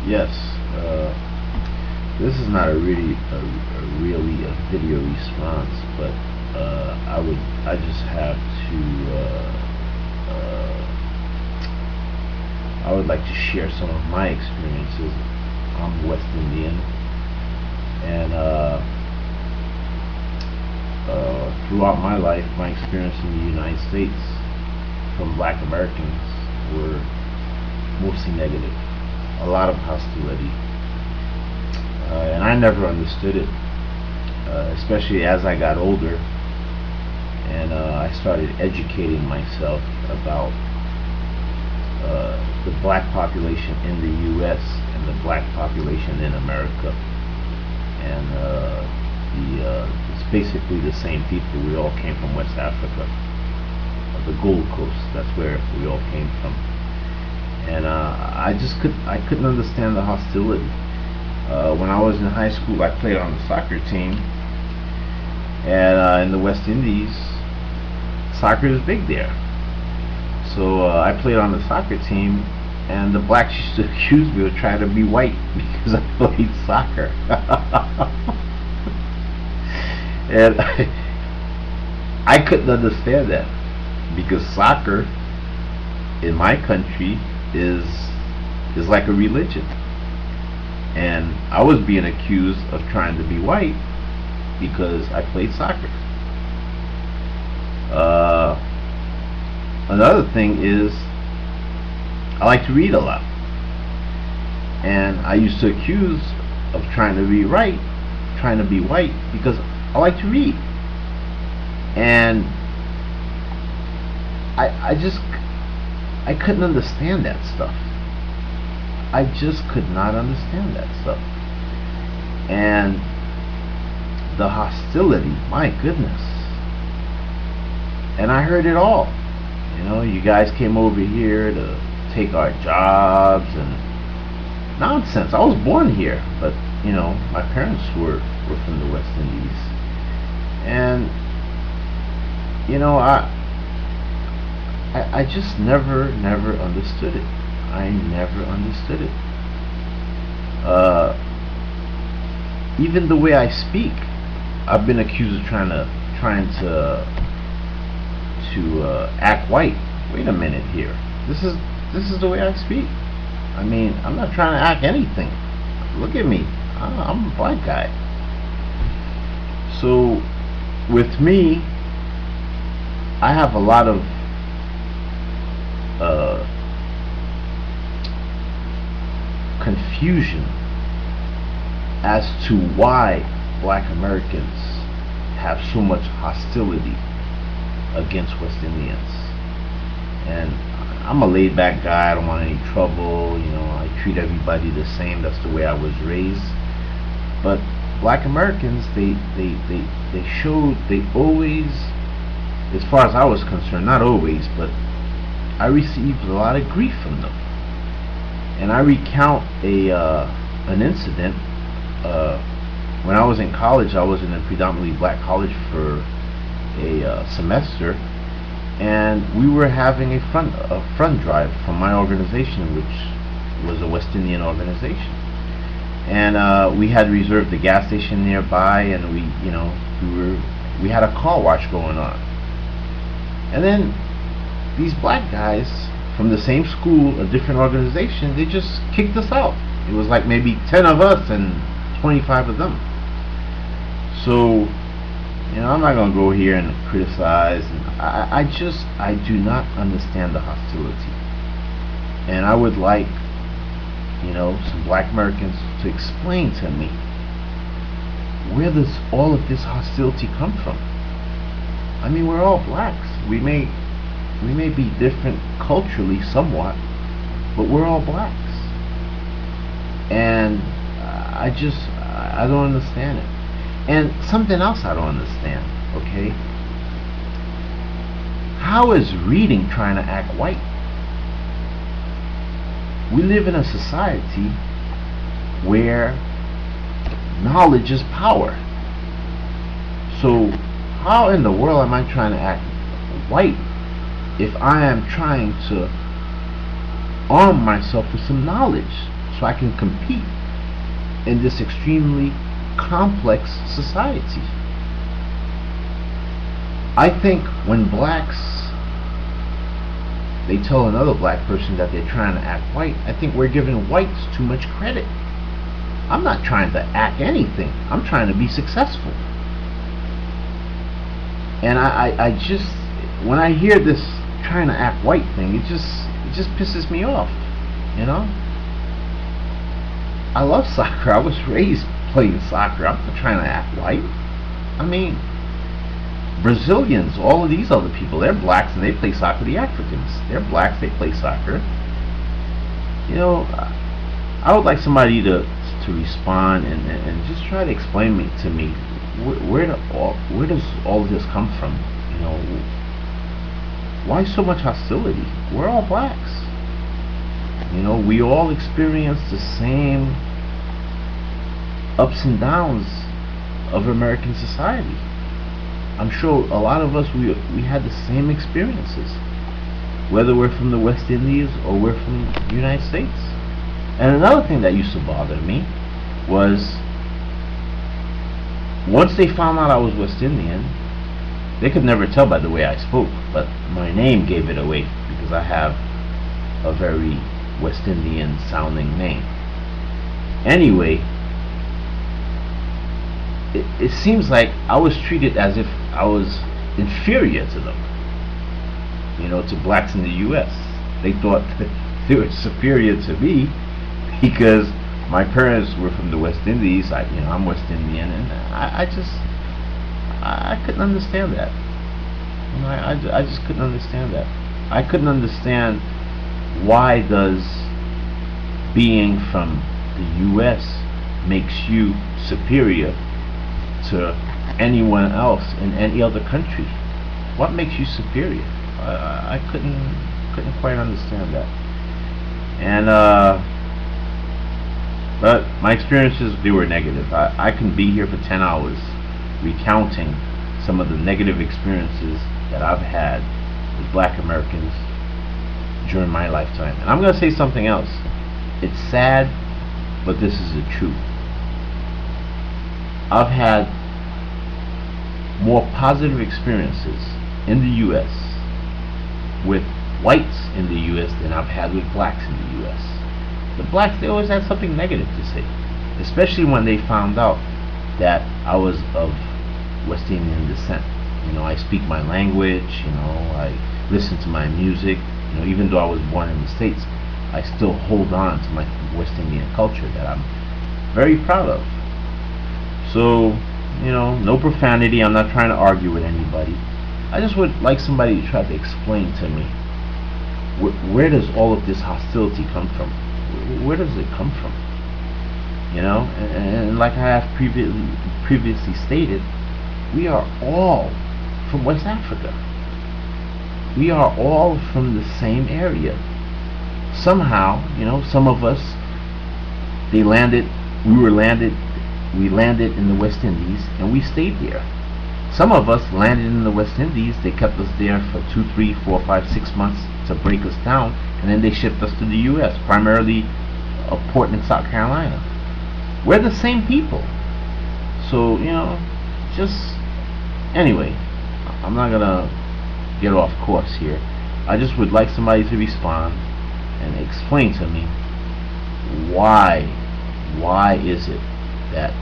Yes, this is not a video response, but I just have to I would like to share some of my experiences. I'm West Indian, and throughout my life, my experience in the United States from Black Americans were mostly negative. A lot of hostility, and I never understood it, especially as I got older and I started educating myself about the black population in the U.S. and the black population in America, and it's basically the same people. We all came from West Africa, the Gold Coast. That's where we all came from, and I couldn't understand the hostility. When I was in high school, I played on the soccer team, and in the West Indies, soccer is big there. So I played on the soccer team, and the blacks used to accuse me of trying to be white because I played soccer. And I couldn't understand that, because soccer in my country is like a religion, and I was being accused of trying to be white because I played soccer. Another thing is, I like to read a lot, and I used to accuse of trying to be trying to be white because I like to read, and I couldn't understand that stuff. I just could not understand that stuff, and the hostility, my goodness. And I heard it all. You know, you guys came over here to take our jobs and nonsense. I was born here, but you know, my parents were from the West Indies, and you know, I just never understood it. I never understood it. Even the way I speak, I've been accused of trying to act white. Wait a minute here. This is the way I speak. I mean, I'm not trying to act anything. Look at me. I'm a black guy. So with me, I have a lot of confusion as to why black Americans have so much hostility against West Indians. And I'm a laid back guy. I don't want any trouble. You know, I treat everybody the same. That's the way I was raised. But black Americans, they always, as far as I was concerned, not always, but I received a lot of grief from them. And I recount an incident. When I was in college, I was in a predominantly black college for a semester, and we were having a front drive from my organization, which was a West Indian organization, and we had reserved a gas station nearby, and we had a car wash going on, and then these black guys from the same school, a different organization, they just kicked us out. It was like maybe 10 of us and 25 of them. So, you know, I'm not going to go here and criticize. I do not understand the hostility. And I would like, you know, some black Americans to explain to me, where does all of this hostility come from? I mean, we're all blacks. We may be different culturally somewhat, but we're all blacks. And I don't understand it. And something else I don't understand, okay? How is reading trying to act white? We live in a society where knowledge is power. So how in the world am I trying to act white if I am trying to arm myself with some knowledge? so I can compete in this extremely complex society. I think when blacks, they tell another black person that they're trying to act white, I think we're giving whites too much credit. I'm not trying to act anything. I'm trying to be successful. And I just, when I hear this trying to act white thing, it just pisses me off, you know? I love soccer. I was raised playing soccer. I'm not trying to act white. I mean, Brazilians, all of these other people, they're blacks and they play soccer. The Africans, they're blacks, they play soccer. You know, I would like somebody to respond and just try to explain to me where does all of this come from? You know, why so much hostility? We're all blacks. You know, we all experience the same ups and downs of American society. I'm sure a lot of us, we had the same experiences, whether we're from the West Indies or we're from the United States. And another thing that used to bother me was once they found out I was West Indian, they could never tell by the way I spoke, but my name gave it away because I have a very West Indian sounding name. Anyway, it seems like I was treated as if I was inferior to them, you know, to blacks in the US. They thought that they were superior to me because my parents were from the West Indies. I'm West Indian, and I couldn't understand that. You know, I just couldn't understand that. I couldn't understand why does being from the US makes you superior to anyone else in any other country. What makes you superior? I couldn't quite understand that. And but my experiences, they were negative. I can be here for 10 hours recounting some of the negative experiences that I've had with black Americans during my lifetime. And I'm going to say something else. It's sad, but this is the truth. I've had more positive experiences in the US with whites in the US than I've had with blacks in the US. The blacks, they always had something negative to say, especially when they found out that I was of West Indian descent. You know, I speak my language, you know, I listen to my music, you know, even though I was born in the States, I still hold on to my West Indian culture that I'm very proud of. So, you know, no profanity. I'm not trying to argue with anybody. I just would like somebody to try to explain to me where does all of this hostility come from? Where does it come from? You know, and like I have previously stated, we are all from West Africa. We are all from the same area. Somehow, you know, some of us, we landed in the West Indies and we stayed there. Some of us landed in the West Indies, they kept us there for 2, 3, 4, 5, 6 months to break us down, and then they shipped us to the US, primarily Portland, South Carolina. We're the same people. So, you know, just anyway, I'm not gonna get off course here. I just would like somebody to respond and explain to me why is it that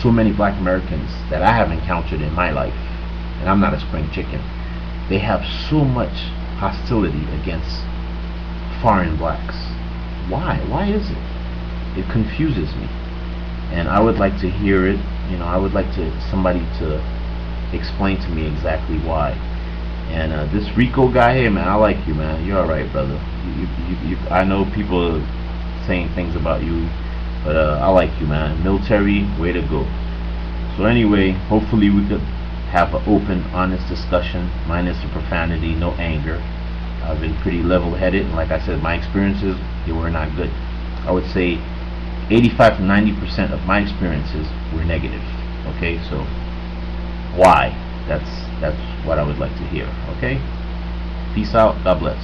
so many black Americans that I have encountered in my life, and I'm not a spring chicken, they have so much hostility against foreign blacks. Why is it? It confuses me, and I would like to hear it. You know, I would like somebody to explain to me exactly why. And this Rico guy, hey man, I like you, man. You're alright, brother. I know people are saying things about you, but I like you, man. Military, way to go. So anyway, hopefully we could have an open, honest discussion, minus the profanity, no anger. I've been pretty level-headed, and like I said, my experiences, they were not good. I would say 85 to 90% of my experiences were negative. Okay, so why? That's what I would like to hear. Okay, peace out. God bless.